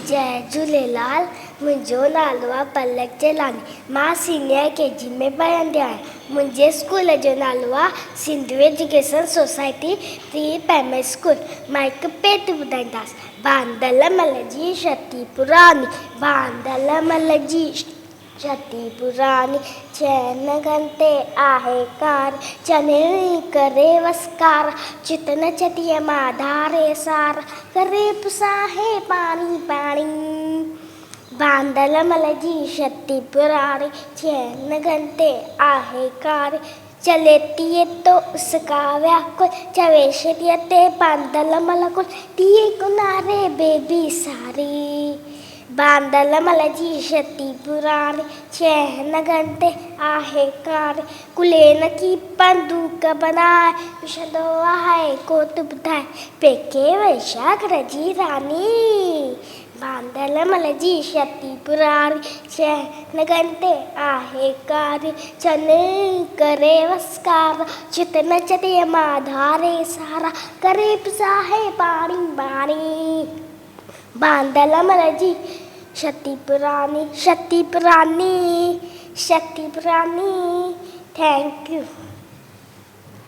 जय झूलेलाल। मुंहिंजो नालो आहे पलक चेलानी। मां सीनियर KG में पढ़ंदी आहियां। मुंहिंजे स्कूल जो नालो आहे Sindhu education society pre primary school. मां हिकु पेट ॿुधाईंदासीं। बांदलमल जी छटी पुरानी, बांदलमल जी छटी पुरानी, चैन घंटे आहे कार, चने करे वसकार, चितन चटिया मां धारे सार, करे पुसाहे पानी पानी। बांदलमल जी छटी पुरानी, चैन घंटे आहे कार, चले तीए तो उसका व्याकुल, चवे छटिया ते बांदलमल कुल, तीए किनारे बेबी सारी। बांदलमल जी छटी पुरानी, चैन घंटे आहे कार, कुलेन की बंदूक बनाए, विछंदो आहे कोट ॿुधाए, पेके वैशाख जी रानी। बांदलमल जी छटी पुरानी, चैन घंटे आहे कार, चने करे वसकार, चितन चटिया मां धारे सारा, करे पिसाहे पानी पानी। बांदलमल जी छटी पुरानी, छटी पुरानी, छटी पुरानी। Thank you.